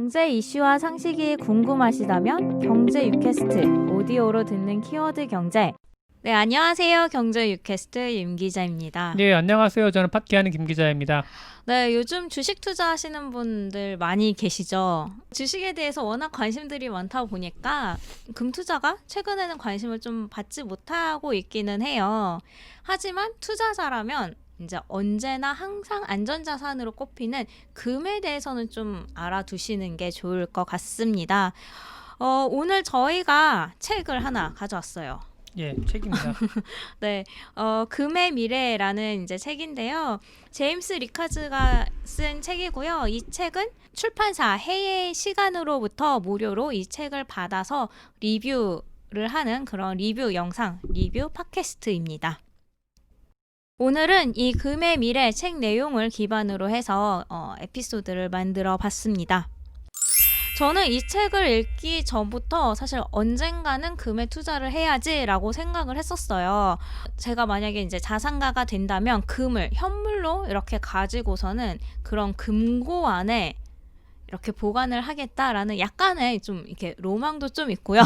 경제 이슈와 상식이 궁금하시다면 경제 유캐스트 오디오로 듣는 키워드 경제. 네, 안녕하세요. 경제 유캐스트 임 기자입니다. 네, 안녕하세요. 저는 팟캐하는 김 기자입니다. 네, 요즘 주식 투자하시는 분들 많이 계시죠? 주식에 대해서 워낙 관심들이 많다 보니까 금 투자가 최근에는 관심을 좀 받지 못하고 있기는 해요. 하지만 투자자라면 이제 언제나 항상 안전자산으로 꼽히는 금에 대해서는 좀 알아두시는 게 좋을 것 같습니다. 오늘 저희가 책을 하나 가져왔어요. 예, 책입니다. 네, 금의 미래라는 이제 책인데요. 제임스 리카즈가 쓴 책이고요. 이 책은 출판사 해외 시간으로부터 무료로 이 책을 받아서 리뷰를 하는 그런 리뷰 영상, 리뷰 팟캐스트입니다. 오늘은 이 금의 미래 책 내용을 기반으로 해서 에피소드를 만들어 봤습니다. 저는 이 책을 읽기 전부터 사실 언젠가는 금에 투자를 해야지라고 생각을 했었어요. 제가 만약에 이제 자산가가 된다면 금을 현물로 이렇게 가지고서는 그런 금고 안에 이렇게 보관을 하겠다라는 약간의 좀 이렇게 로망도 좀 있고요.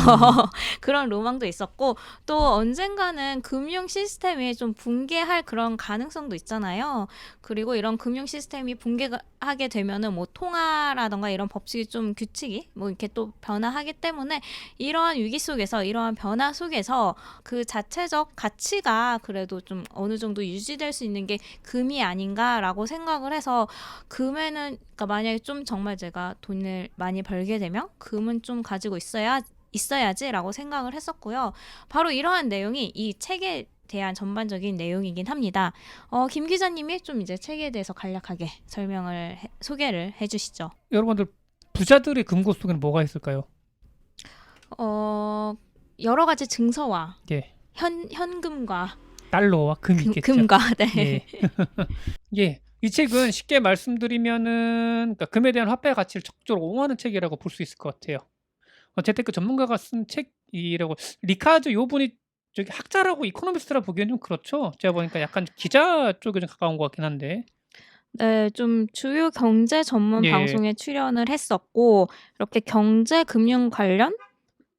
그런 로망도 있었고, 또 언젠가는 금융 시스템이 좀 붕괴할 그런 가능성도 있잖아요. 그리고 이런 금융 시스템이 붕괴하게 되면은 뭐 통화라던가 이런 법칙이 좀 규칙이 뭐 이렇게 또 변화하기 때문에 이러한 위기 속에서, 이러한 변화 속에서 그 자체적 가치가 그래도 좀 어느 정도 유지될 수 있는 게 금이 아닌가라고 생각을 해서, 금에는 그러니까 만약에 좀 정말 제가 돈을 많이 벌게 되면 금은 좀 가지고 있어야지라고 생각을 했었고요. 바로 이러한 내용이 이 책에 대한 전반적인 내용이긴 합니다. 김 기자님이 좀 이제 책에 대해서 간략하게 소개를 해주시죠. 여러분들 부자들의 금고 속에는 뭐가 있을까요? 여러 가지 증서와 예, 현금과 달러와 금이 있겠죠. 금과 네. 예. 예, 이 책은 쉽게 말씀드리면은 그러니까 금에 대한 화폐 가치를 적극적으로 옹호하는 책이라고 볼 수 있을 것 같아요. 재테크 전문가가 쓴 책이라고. 리카즈 요 분이 저기 학자라고 이코노미스트라 보기엔 좀 그렇죠. 제가 보니까 약간 기자 쪽에 좀 가까운 것 같긴 한데. 네, 좀 주요 경제 전문 예. 방송에 출연을 했었고, 이렇게 경제 금융 관련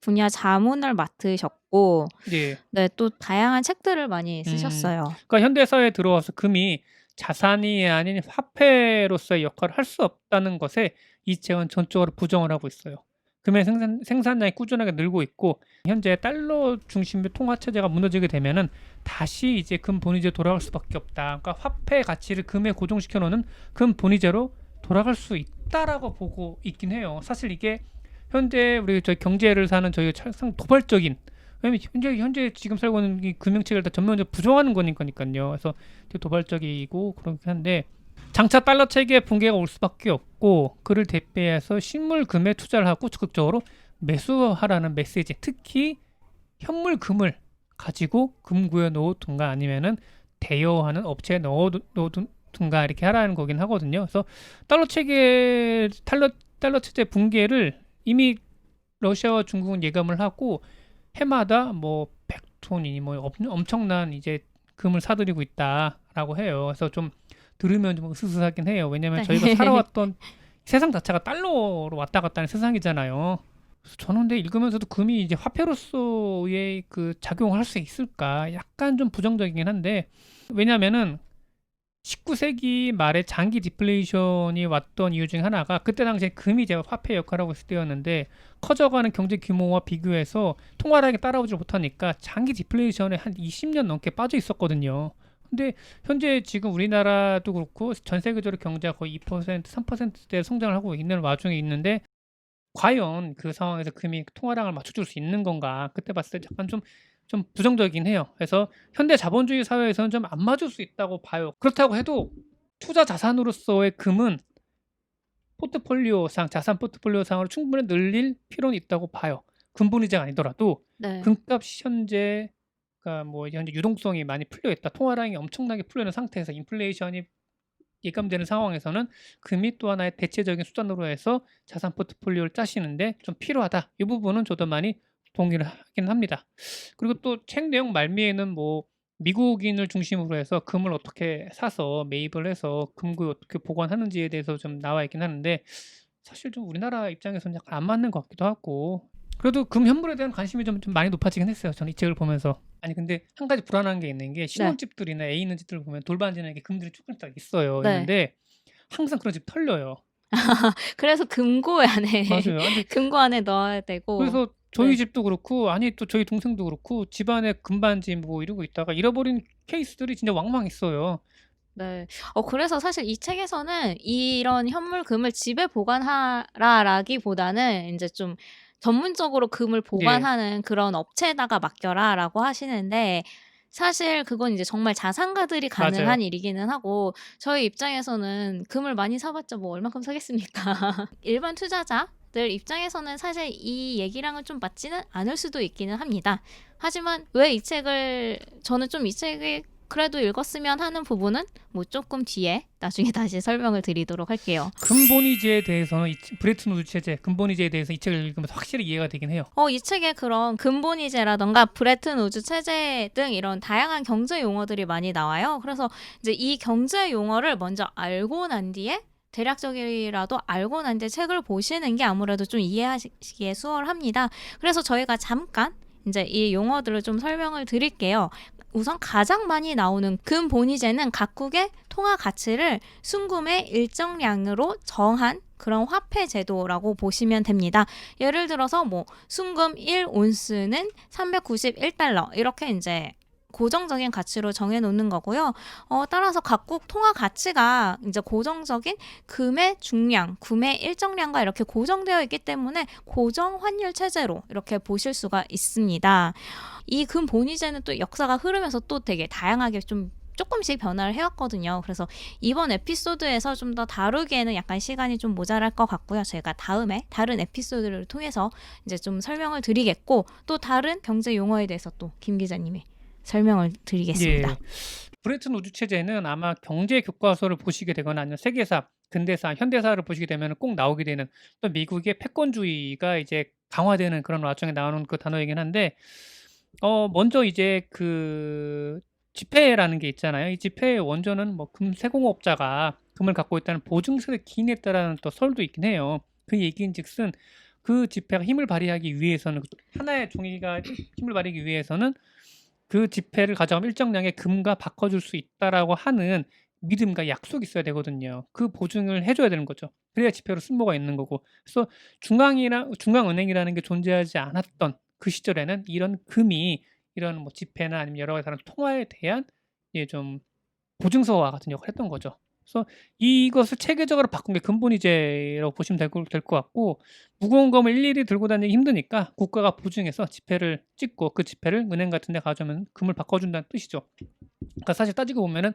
분야 자문을 맡으셨고, 예. 네, 또 다양한 책들을 많이 쓰셨어요. 그러니까 현대 사회에 들어와서 금이 자산이 아닌 화폐로서의 역할을 할 수 없다는 것에 이 책은 전적으로 부정을 하고 있어요. 금의 생산량이 꾸준하게 늘고 있고, 현재 달러 중심의 통화 체제가 무너지게 되면은 다시 이제 금 본위제로 돌아갈 수밖에 없다. 그러니까 화폐 가치를 금에 고정시켜 놓는 금 본위제로 돌아갈 수 있다라고 보고 있긴 해요. 사실 이게 현재 우리 저희 경제를 사는 저희 상 도발적인, 왜냐면 현재 지금 살고 있는 이 금융체계를 다 전면적으로 부정하는 거니까요. 그래서 되게 도발적이고 그렇긴 한데, 장차 달러 체계 붕괴가 올 수밖에 없고, 그를 대비해서 실물 금에 투자를 하고 적극적으로 매수하라는 메시지. 특히 현물 금을 가지고 금구에 넣어둔가 아니면은 대여하는 업체에 넣어둔가 이렇게 하라는 거긴 하거든요. 그래서 달러 체제 붕괴를 이미 러시아와 중국은 예감을 하고 해마다 뭐 100톤이니 뭐 엄청난 이제 금을 사들이고 있다라고 해요. 그래서 좀 들으면 좀 으스스하긴 해요. 왜냐면 저희가 살아왔던 세상 자체가 달러로 왔다 갔다 하는 세상이잖아요. 그래서 저는 근데 읽으면서도 금이 이제 화폐로서의 그 작용을 할 수 있을까 약간 좀 부정적이긴 한데, 왜냐면은 19세기 말에 장기 디플레이션이 왔던 이유 중에 하나가, 그때 당시에 금이 제가 화폐 역할을 하고 있을 때였는데, 커져가는 경제 규모와 비교해서 통화량이 따라오지 못하니까 장기 디플레이션에 한 20년 넘게 빠져 있었거든요. 근데 현재 지금 우리나라도 그렇고 전 세계적으로 경제가 거의 2%, 3%대 성장을 하고 있는 와중에 있는데, 과연 그 상황에서 금이 통화량을 맞춰줄 수 있는 건가? 그때 봤을 때 약간 좀 부정적이긴 해요. 그래서 현대 자본주의 사회에서는 좀 안 맞을 수 있다고 봐요. 그렇다고 해도 투자 자산으로서의 금은 자산 포트폴리오상으로 충분히 늘릴 필요는 있다고 봐요. 금분위제가 아니더라도 네. 금값이 현재, 그러니까 뭐 현재 유동성이 많이 풀려 있다, 통화량이 엄청나게 풀려 있는 상태에서 인플레이션이 예감되는 상황에서는 금이 또 하나의 대체적인 수단으로 해서 자산 포트폴리오를 짜시는데 좀 필요하다. 이 부분은 저도 많이 동의를 하긴 합니다. 그리고 또 책 내용 말미에는 뭐 미국인을 중심으로 해서 금을 어떻게 사서 매입을 해서 금고에 어떻게 보관하는지에 대해서 좀 나와 있긴 하는데, 사실 좀 우리나라 입장에서는 약간 안 맞는 것 같기도 하고 그래도 금 현물에 대한 관심이 좀 많이 높아지긴 했어요. 저는 이 책을 보면서. 아니 근데 한 가지 불안한 게 있는 게 네. 신혼집들이나 애 있는 집들 보면 돌반지나 이렇게 금들이 조금씩 딱 있어요. 네. 있는데 항상 그런 집 털려요. 그래서 금고 안에 맞아요. 근데 금고 안에 넣어야 되고. 그래서 저희 네. 집도 그렇고 아니 또 저희 동생도 그렇고 집안에 금반지 뭐 이러고 있다가 잃어버린 케이스들이 진짜 왕왕 있어요. 네. 그래서 사실 이 책에서는 이런 현물금을 집에 보관하라라기보다는 인제 좀 전문적으로 금을 예. 보관하는 그런 업체에다가 맡겨라라고 하시는데, 사실 그건 이제 정말 자산가들이 맞아요. 가능한 일이기는 하고, 저희 입장에서는 금을 많이 사 봤자 뭐 얼마큼 사겠습니까. 일반 투자자들 입장에서는 사실 이 얘기랑은 좀 맞지는 않을 수도 있기는 합니다. 하지만 왜 이 책을 저는 좀 이 책을 그래도 읽었으면 하는 부분은 뭐 조금 뒤에 나중에 다시 설명을 드리도록 할게요. 근본이제에 대해서는 브레튼 우드 체제, 근본이제에 대해서 이 책을 읽으면서 확실히 이해가 되긴 해요. 이 책에 그런 근본이제라던가 브레튼 우즈 체제 등 이런 다양한 경제 용어들이 많이 나와요. 그래서 이제 이 경제 용어를 먼저 알고 난 뒤에 대략적이라도 알고 난 뒤에 책을 보시는 게 아무래도 좀 이해하시기에 수월합니다. 그래서 저희가 잠깐 이제 이 용어들을 좀 설명을 드릴게요. 우선 가장 많이 나오는 근본이제는 각국의 통화 가치를 순금의 일정량으로 정한 그런 화폐 제도라고 보시면 됩니다. 예를 들어서 뭐 순금 1온스는 391달러 이렇게 이제 고정적인 가치로 정해 놓는 거고요. 따라서 각국 통화 가치가 이제 고정적인 금의 중량, 금의 일정량과 이렇게 고정되어 있기 때문에 고정 환율 체제로 이렇게 보실 수가 있습니다. 이 금 본위제는 또 역사가 흐르면서 또 되게 다양하게 좀 조금씩 변화를 해왔거든요. 그래서 이번 에피소드에서 좀 더 다루기에는 약간 시간이 좀 모자랄 것 같고요. 저희가 다음에 다른 에피소드를 통해서 이제 좀 설명을 드리겠고, 또 다른 경제 용어에 대해서 또 김 기자님이 설명을 드리겠습니다. 예. 브레튼 우드 체제는 아마 경제 교과서를 보시게 되거나 아니면 세계사, 근대사, 현대사를 보시게 되면 꼭 나오게 되는 또 미국의 패권주의가 이제 강화되는 그런 와중에 나오는 그 단어이긴 한데 먼저 이제 그 지폐라는 게 있잖아요. 이 지폐의 원조는 뭐 금세공업자가 금을 갖고 있다는 보증서를 기인했다라는 또 설도 있긴 해요. 그 얘기인즉슨 그 지폐가 힘을 발휘하기 위해서는 하나의 종이가 힘을 발휘하기 위해서는 그 지폐를 가져가면 일정량의 금과 바꿔줄 수 있다라고 하는 믿음과 약속이 있어야 되거든요. 그 보증을 해줘야 되는 거죠. 그래야 지폐로 쓸모가 있는 거고. 그래서 중앙은행이라는 게 존재하지 않았던 그 시절에는 이런 금이 이런 뭐 지폐나 아니면 여러 가지 다른 통화에 대한 좀 보증서와 같은 역할을 했던 거죠. 그래서 이것을 체계적으로 바꾼 게 근본이제라고 보시면 될 것 같고, 무거운 금을 일일이 들고 다니기 힘드니까 국가가 보증해서 지폐를 찍고 그 지폐를 은행 같은 데 가져오면 금을 바꿔준다는 뜻이죠. 그러니까 사실 따지고 보면은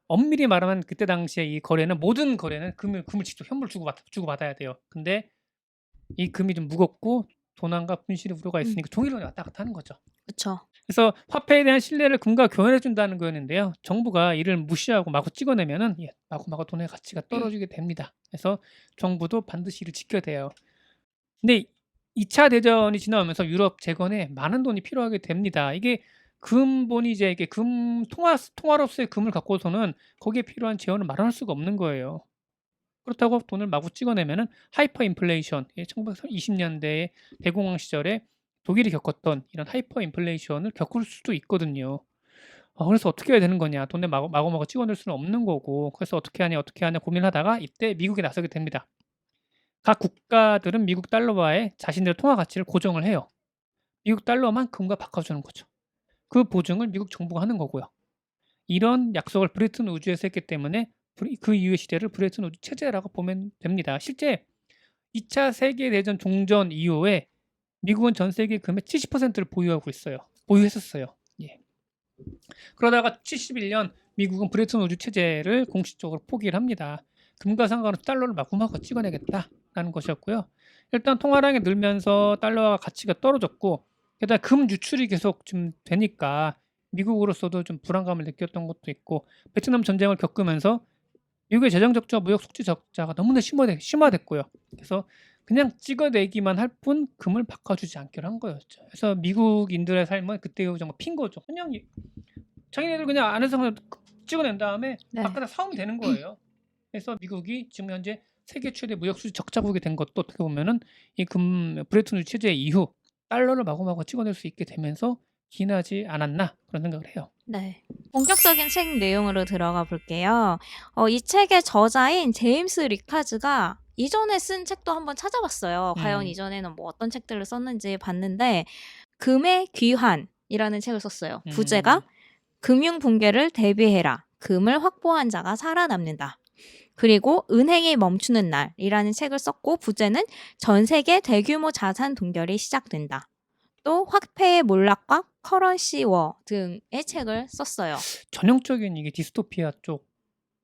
엄밀히 말하면 그때 당시에 이 거래는 모든 거래는 금을 직접 현물 주고받아야 돼요. 근데 이 금이 좀 무겁고 도난과 분실의 우려가 있으니까 종이로 왔다 갔다 하는 거죠. 그렇죠. 그래서 화폐에 대한 신뢰를 금과 교환해 준다는 거였는데요. 정부가 이를 무시하고 마구 찍어내면은 마구마구 돈의 가치가 떨어지게 됩니다. 그래서 정부도 반드시 이를 지켜야 돼요. 근데 2차 대전이 지나오면서 유럽 재건에 많은 돈이 필요하게 됩니다. 이게 금본위제 이게 금 통화로서의 금을 갖고서는 거기에 필요한 재원을 마련할 수가 없는 거예요. 그렇다고 돈을 마구 찍어내면은 하이퍼 인플레이션, 1920년대의 대공황 시절에 독일이 겪었던 이런 하이퍼 인플레이션을 겪을 수도 있거든요. 그래서 어떻게 해야 되는 거냐? 돈을 마구마구 찍어낼 수는 없는 거고, 그래서 어떻게 하냐 고민하다가 이때 미국이 나서게 됩니다. 각 국가들은 미국 달러와의 자신들의 통화 가치를 고정을 해요. 미국 달러만 금과 바꿔주는 거죠. 그 보증을 미국 정부가 하는 거고요. 이런 약속을 브레튼 우즈에서 했기 때문에 그 이후의 시대를 브레튼 우즈 체제라고 보면 됩니다. 실제 2차 세계대전 종전 이후에 미국은 전 세계 금의 70%를 보유하고 있어요. 보유했었어요. 예. 그러다가 71년 미국은 브레튼 우즈 체제를 공식적으로 포기를 합니다. 금과 상관없이 달러를 마구마구 찍어내겠다라는 것이었고요. 일단 통화량이 늘면서 달러가 가치가 떨어졌고, 게다가 금 유출이 계속 좀 되니까 미국으로서도 좀 불안감을 느꼈던 것도 있고, 베트남 전쟁을 겪으면서 미국의 재정 적자와 무역 수지 적자가 너무나 심화됐고요. 그래서 그냥 찍어내기만 할 뿐 금을 바꿔주지 않기로 한 거였죠. 그래서 미국인들의 삶은 그때 정말 핀 거죠. 그냥 자기네들 그냥 안에서 그냥 찍어낸 다음에 네. 바깥에 사오면 되는 거예요. 그래서 미국이 지금 현재 세계 최대 무역 수지 적자국이 된 것도 어떻게 보면은 이 브레튼 우드 체제 이후 달러를 마구마구 찍어낼 수 있게 되면서 기인하지 않았나 그런 생각을 해요. 네. 본격적인 책 내용으로 들어가 볼게요. 이 책의 저자인 제임스 리카즈가 이전에 쓴 책도 한번 찾아봤어요. 과연 이전에는 뭐 어떤 책들을 썼는지 봤는데 금의 귀환이라는 책을 썼어요. 부제가 금융 붕괴를 대비해라. 금을 확보한 자가 살아남는다. 그리고 은행이 멈추는 날이라는 책을 썼고 부제는 전 세계 대규모 자산 동결이 시작된다. 또 화폐의 몰락과 커런시 워 등의 책을 썼어요. 전형적인 이게 디스토피아 쪽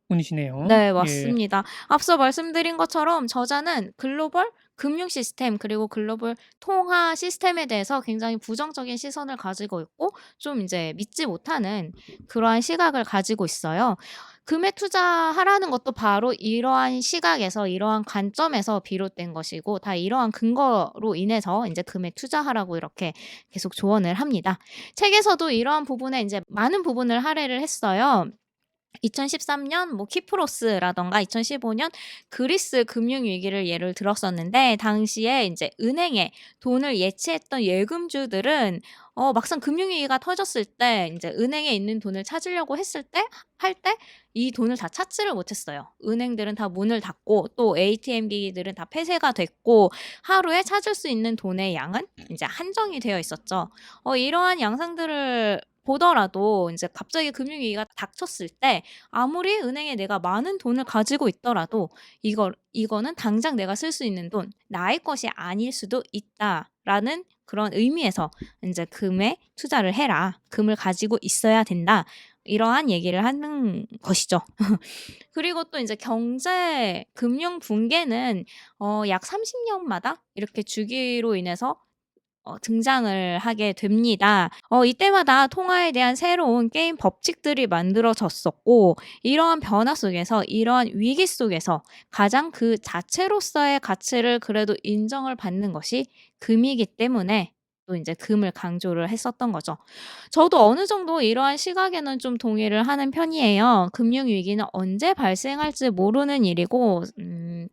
분이시네요. 네, 예. 맞습니다. 앞서 말씀드린 것처럼 저자는 글로벌 금융 시스템 그리고 글로벌 통화 시스템에 대해서 굉장히 부정적인 시선을 가지고 있고 좀 이제 믿지 못하는 그러한 시각을 가지고 있어요. 금에 투자하라는 것도 바로 이러한 시각에서 이러한 관점에서 비롯된 것이고 다 이러한 근거로 인해서 이제 금에 투자하라고 이렇게 계속 조언을 합니다. 책에서도 이러한 부분에 이제 많은 부분을 할애를 했어요. 2013년 뭐 키프로스라던가 2015년 그리스 금융 위기를 예를 들었었는데 당시에 이제 은행에 돈을 예치했던 예금주들은 막상 금융 위기가 터졌을 때 이제 은행에 있는 돈을 찾으려고 했을 때 할 때 이 돈을 다 찾지를 못했어요. 은행들은 다 문을 닫고 또 ATM 기기들은 다 폐쇄가 됐고 하루에 찾을 수 있는 돈의 양은 이제 한정이 되어 있었죠. 이러한 양상들을 보더라도 이제 갑자기 금융위기가 닥쳤을 때 아무리 은행에 내가 많은 돈을 가지고 있더라도 이거는 당장 내가 쓸 수 있는 돈, 나의 것이 아닐 수도 있다라는 그런 의미에서 이제 금에 투자를 해라. 금을 가지고 있어야 된다. 이러한 얘기를 하는 것이죠. 그리고 또 이제 경제 금융 붕괴는 약 30년마다 이렇게 주기로 인해서 등장을 하게 됩니다. 이때마다 통화에 대한 새로운 게임 법칙들이 만들어졌었고 이러한 변화 속에서 이러한 위기 속에서 가장 그 자체로서의 가치를 그래도 인정을 받는 것이 금이기 때문에 또 이제 금을 강조를 했었던 거죠. 저도 어느 정도 이러한 시각에는 좀 동의를 하는 편이에요. 금융 위기는 언제 발생할지 모르는 일이고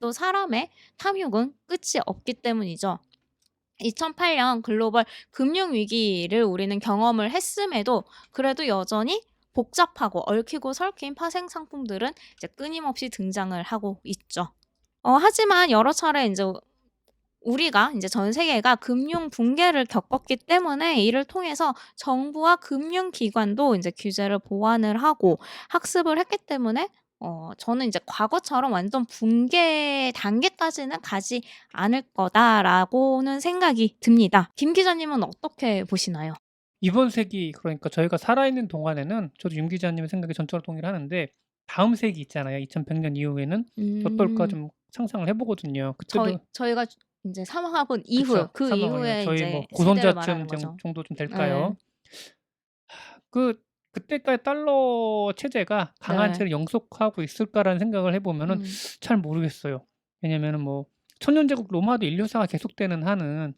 또 사람의 탐욕은 끝이 없기 때문이죠. 2008년 글로벌 금융위기를 우리는 경험을 했음에도 그래도 여전히 복잡하고 얽히고 설킨 파생 상품들은 이제 끊임없이 등장을 하고 있죠. 하지만 여러 차례 이제 우리가 이제 전 세계가 금융 붕괴를 겪었기 때문에 이를 통해서 정부와 금융기관도 이제 규제를 보완을 하고 학습을 했기 때문에 저는 이제 과거처럼 완전 붕괴 단계까지는 가지 않을 거다라고는 생각이 듭니다. 김 기자님은 어떻게 보시나요? 이번 세기 그러니까 저희가 살아있는 동안에는 저도 윤 기자님의 생각에 전적으로 동의를 하는데 다음 세기 있잖아요. 2100년 이후에는 어떨까 좀 상상을 해보거든요. 그때도 저희가 이제 사망하고 이후 그쵸. 그 사망을 이후에 저희 이제 뭐 세대를 말하는 고손자쯤 거죠. 정도 좀 네. 될까요? 그때까지 달러 체제가 강한 네. 채를 영속하고 있을까라는 생각을 해보면은 잘 모르겠어요. 왜냐면은 뭐 천년제국 로마도 인류사가 계속되는 한은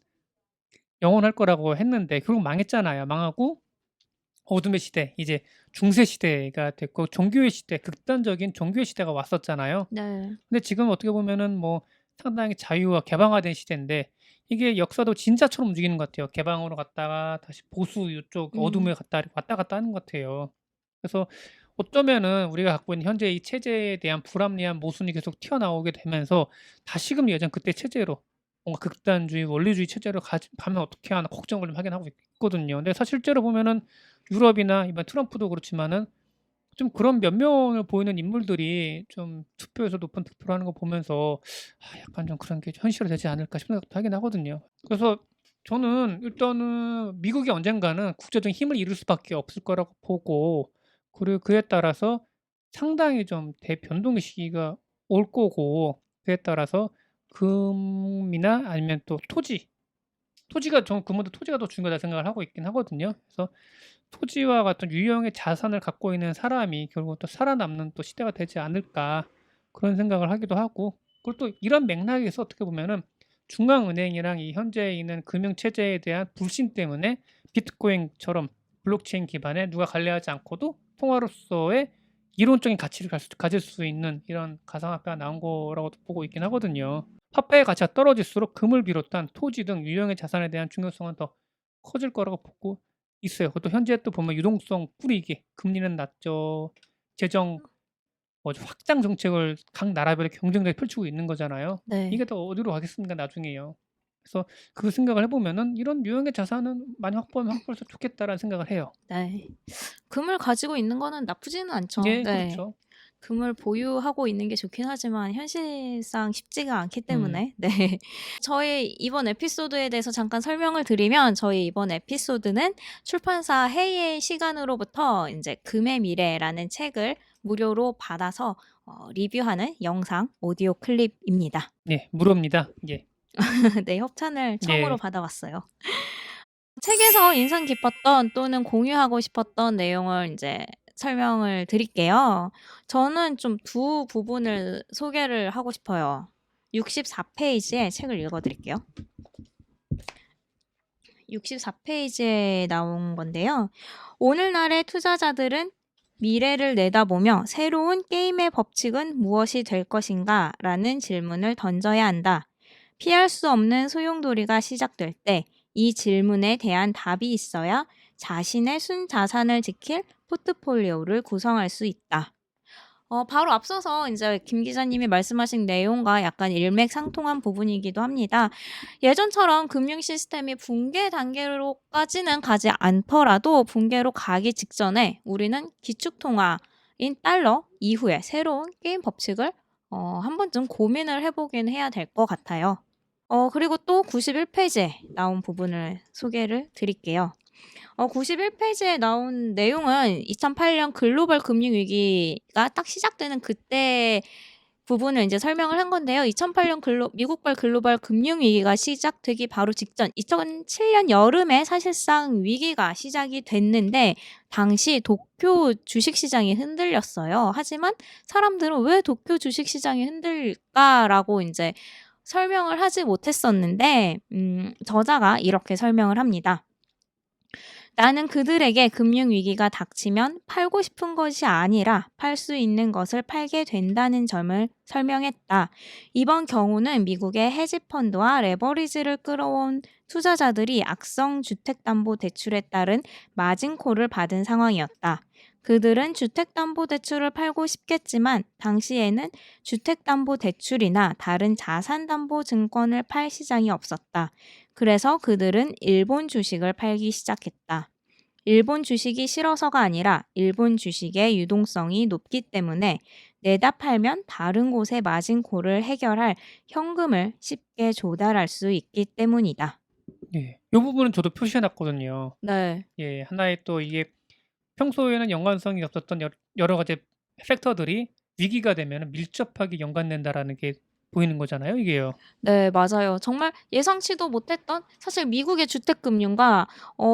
영원할 거라고 했는데 결국 망했잖아요. 망하고 어둠의 시대, 이제 중세 시대가 됐고 종교의 시대, 극단적인 종교의 시대가 왔었잖아요. 네. 근데 지금 어떻게 보면은 뭐 상당히 자유와 개방화된 시대인데 이게 역사도 진짜처럼 움직이는 것 같아요. 개방으로 갔다가 다시 보수 이쪽 어둠에 왔다 갔다 하는 것 같아요. 그래서 어쩌면은 우리가 갖고 있는 현재 이 체제에 대한 불합리한 모순이 계속 튀어나오게 되면서 다시금 예전 그때 체제로 뭔가 극단주의, 원리주의 체제로 가면 어떻게 하나 걱정을 좀 하긴 하고 있거든요. 근데 사실 실제로 보면은 유럽이나 이번 트럼프도 그렇지만은 좀 그런 면면을 보이는 인물들이 좀 투표에서 높은 득표를 하는 거 보면서 약간 좀 그런 게 현실화되지 않을까 싶은 생각도 하긴 하거든요. 그래서 저는 일단은 미국이 언젠가는 국제적인 힘을 잃을 수밖에 없을 거라고 보고 그리고 그에 따라서 상당히 좀 대변동의 시기가 올 거고 그에 따라서 금이나 아니면 또 토지가 저는 금보다 토지가 더 중요하다 생각을 하고 있긴 하거든요. 그래서 토지와 같은 유형의 자산을 갖고 있는 사람이 결국 또 살아남는 또 시대가 되지 않을까 그런 생각을 하기도 하고 그리고 또 이런 맥락에서 어떻게 보면은 중앙은행이랑 이 현재 있는 금융 체제에 대한 불신 때문에 비트코인처럼 블록체인 기반에 누가 관리하지 않고도 통화로서의 이론적인 가치를 가질 수 있는 이런 가상화폐가 나온 거라고 보고 있긴 하거든요. 화폐의 가치가 떨어질수록 금을 비롯한 토지 등 유형의 자산에 대한 중요성은 더 커질 거라고 보고 있어요. 그것도 현재 또 보면 유동성 뿌리기, 금리는 낮죠. 재정 확장 정책을 각 나라별의 경쟁력이 펼치고 있는 거잖아요. 네. 이게 더 어디로 가겠습니까 나중에요. 그래서 그 생각을 해보면은 이런 유형의 자산은 많이 확보하면 확보해서 좋겠다라는 생각을 해요. 네. 금을 가지고 있는 거는 나쁘지는 않죠. 예, 네. 그렇죠. 금을 보유하고 있는 게 좋긴 하지만 현실상 쉽지가 않기 음. 때문에 네. 저희 이번 에피소드에 대해서 잠깐 설명을 드리면 저희 이번 에피소드는 출판사 해의 시간으로부터 인제 금의 미래라는 책을 무료로 받아서 리뷰하는 영상 오디오 클립입니다. 네, 무료입니다. 예. 네, 협찬을 처음으로 예. 받아봤어요. 책에서 인상 깊었던 또는 공유하고 싶었던 내용을 인제 설명을 드릴게요. 저는 좀 두 부분을 소개를 하고 싶어요. 64페이지의 책을 읽어 드릴게요. 64페이지에 나온 건데요. 오늘날의 투자자들은 미래를 내다보며 새로운 게임의 법칙은 무엇이 될 것인가? 라는 질문을 던져야 한다. 피할 수 없는 소용돌이가 시작될 때 이 질문에 대한 답이 있어야 자신의 순자산을 지킬 포트폴리오를 구성할 수 있다. 바로 앞서서 이제 김 기자님이 말씀하신 내용과 약간 일맥상통한 부분이기도 합니다. 예전처럼 금융 시스템이 붕괴 단계로까지는 가지 않더라도 붕괴로 가기 직전에 우리는 기축통화인 달러 이후에 새로운 게임 법칙을 한 번쯤 고민을 해보긴 해야 될 것 같아요. 그리고 또 91페이지에 나온 부분을 소개를 드릴게요. 91페이지에 나온 내용은 2008년 글로벌 금융위기가 딱 시작되는 그때 부분을 이제 설명을 한 건데요. 2008년 미국발 글로벌 금융위기가 시작되기 바로 직전 2007년 여름에 사실상 위기가 시작이 됐는데 당시 도쿄 주식시장이 흔들렸어요. 하지만 사람들은 왜 도쿄 주식시장이 흔들릴까라고 이제 설명을 하지 못했었는데 저자가 이렇게 설명을 합니다. 나는 그들에게 금융위기가 닥치면 팔고 싶은 것이 아니라 팔 수 있는 것을 팔게 된다는 점을 설명했다. 이번 경우는 미국의 헤지펀드와 레버리지를 끌어온 투자자들이 악성 주택담보대출에 따른 마진콜을 받은 상황이었다. 그들은 주택담보대출을 팔고 싶겠지만 당시에는 주택담보대출이나 다른 자산담보증권을 팔 시장이 없었다. 그래서 그들은 일본 주식을 팔기 시작했다. 일본 주식이 싫어서가 아니라 일본 주식의 유동성이 높기 때문에 내다 팔면 다른 곳의 마진콜을 해결할 현금을 쉽게 조달할 수 있기 때문이다. 예. 요 부분은 저도 표시해 놨거든요. 네. 예. 하나의 또 이게 평소에는 연관성이 없었던 여러 가지 팩터들이 위기가 되면은 밀접하게 연관된다라는 게 보이는 거잖아요, 이게요. 네, 맞아요. 정말 예상치도 못했던 사실 미국의 주택금융과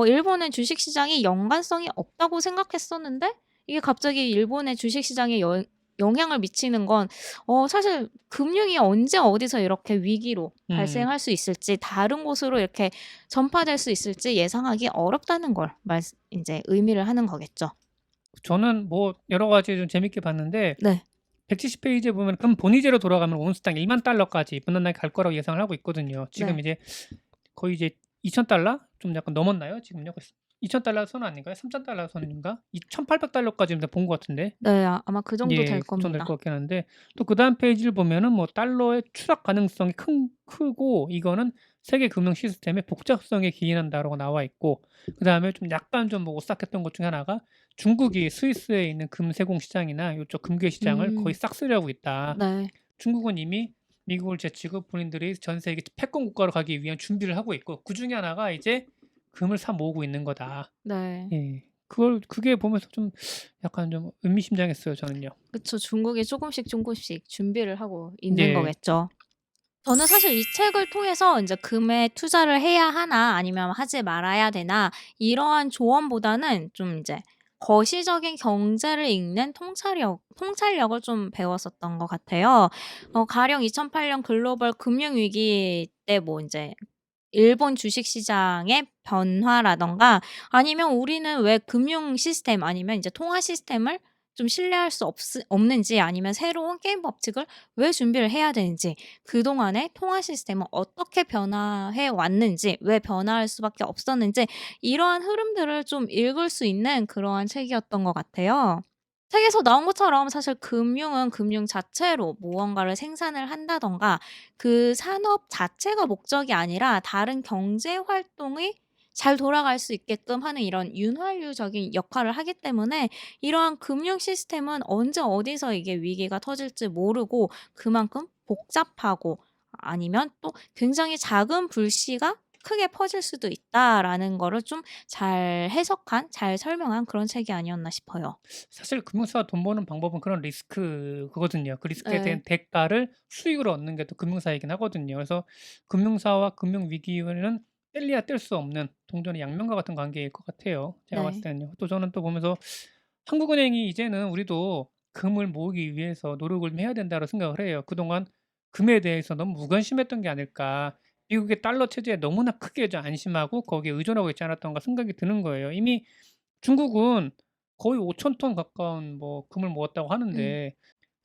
일본의 주식시장이 연관성이 없다고 생각했었는데 이게 갑자기 일본의 주식시장에 영향을 미치는 건 사실 금융이 언제 어디서 이렇게 위기로 발생할 수 있을지 다른 곳으로 이렇게 전파될 수 있을지 예상하기 어렵다는 걸 이제 의미를 하는 거겠죠. 저는 뭐 여러 가지 좀 재밌게 봤는데 네. 170페이지에 보면 금 본위제로 돌아가면 온스당 1만 달러까지 무난하게 갈 거라고 예상을 하고 있거든요. 지금 네. 이제 거의 이제 2,000달러 좀 약간 넘었나요? 지금요? 2,000달러 선 아닌가요? 3,000달러 선인가? 2,800달러까지 본 것 같은데. 네, 아마 그 정도 될 예, 그 정도 될 겁니다. 것 같긴 한데 또 그다음 페이지를 보면은 뭐 달러의 추락 가능성이 크고 이거는 세계 금융 시스템의 복잡성에 기인한다라고 나와 있고 그다음에 좀 약간 좀 뭐 오싹했던 것 중에 하나가 중국이 스위스에 있는 금세공 시장이나 이쪽 금괴 시장을 거의 싹쓸이하고 있다. 네. 중국은 이미 미국을 제치고 본인들이 전 세계 패권 국가로 가기 위한 준비를 하고 있고 그 중에 하나가 이제 금을 사 모으고 있는 거다. 네. 예. 그게 보면서 좀 약간 좀 의미심장했어요, 저는요. 그쵸. 중국이 조금씩 준비를 하고 있는 네. 거겠죠. 저는 사실 이 책을 통해서 인제 '금에 투자를 해야 하나 아니면 하지 말아야 되나.' 이러한 조언보다는 좀 인제 거시적인 경제를 읽는 통찰력을 좀 배웠었던 것 같아요. 가령 2008년 글로벌 금융위기 때 뭐 인제 일본 주식 시장의 변화라든가 아니면 우리는 왜 금융 시스템 아니면 이제 통화 시스템을 좀 신뢰할 수 없는지 아니면 새로운 게임 법칙을 왜 준비를 해야 되는지 그동안의 통화 시스템은 어떻게 변화해 왔는지 왜 변화할 수밖에 없었는지 이러한 흐름들을 좀 읽을 수 있는 그러한 책이었던 것 같아요. 책에서 나온 것처럼 사실 금융은 금융 자체로 무언가를 생산을 한다든가 그 산업 자체가 목적이 아니라 다른 경제 활동이 잘 돌아갈 수 있게끔 하는 이런 윤활유적인 역할을 하기 때문에 이러한 금융 시스템은 언제 어디서 이게 위기가 터질지 모르고 그만큼 복잡하고 아니면 또 굉장히 작은 불씨가 크게 퍼질 수도 있다라는 거를 좀 잘 해석한, 잘 설명한 그런 책이 아니었나 싶어요. 사실 금융사가 돈 버는 방법은 그런 리스크거든요. 그 리스크에 네. 대한 대가를 수익으로 얻는 게 또 금융사이긴 하거든요. 그래서 금융사와 금융위기는 뗄래야 뗄 수 없는 동전의 양면과 같은 관계일 것 같아요. 제가 봤을 네. 때는요. 또 저는 또 보면서 한국은행이 이제는 우리도 금을 모으기 위해서 노력을 좀 해야 된다고 생각을 해요. 그동안 금에 대해서 너무 무관심했던 게 아닐까. 미국의 달러 체제에 너무나 크게 좀 안심하고 거기에 의존하고 있지 않았던가 생각이 드는 거예요. 이미 중국은 거의 5천 톤 가까운 뭐 금을 모았다고 음. 하는데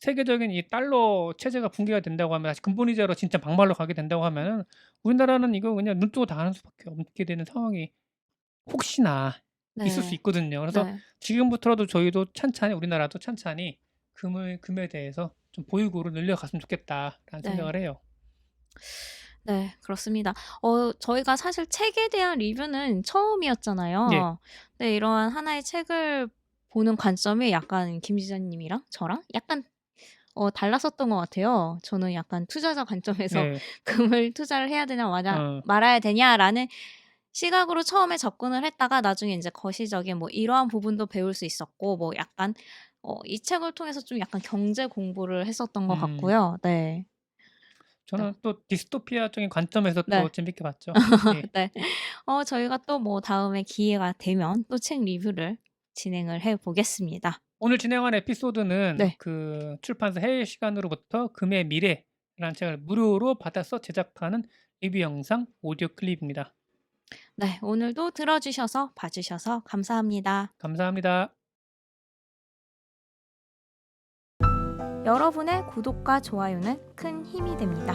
세계적인 이 달러 체제가 붕괴가 된다고 하면 다시 근본 이자로 진짜 막말로 가게 된다고 하면은 우리나라는 이거 그냥 눈 뜨고 당하는 수밖에 없게 되는 상황이 혹시나 있을 수 네. 있거든요. 그래서 네. 지금부터라도 저희도 찬찬히 우리나라도 찬찬히 금에 대해서 좀 보유고를 늘려갔으면 좋겠다라는 네. 생각을 해요. 네. 그렇습니다. 저희가 사실 책에 대한 리뷰는 예. 처음이었잖아요. 네. 이러한 하나의 책을 보는 관점이 약간 김 지사님이랑 저랑 약간 달랐었던 것 같아요. 저는 약간 투자자 관점에서 네. '금을 투자를 해야 되냐 어. 말아야 되냐.'라는 시각으로 처음에 접근을 했다가 나중에 인제 거시적인 뭐 이러한 부분도 배울 수 있었고 뭐 약간 이 책을 통해서 좀 약간 경제 공부를 했었던 것 음. 같고요. 네. 네. 저는 또 디스토피아적인 관점에서 또 네. 재밌게 봤죠. 예. 네. 저희가 또 뭐 다음에 기회가 되면 또 책 리뷰를 진행을 해 보겠습니다. 오늘 진행한 에피소드는 네. 그 출판사 해외 시간으로부터 금의 미래라는 책을 무료로 받아서 제작하는 리뷰 영상 오디오 클립입니다. 네. 오늘도 들어 주셔서 봐 주셔서 감사합니다. 감사합니다. 여러분의 구독과 좋아요는 큰 힘이 됩니다.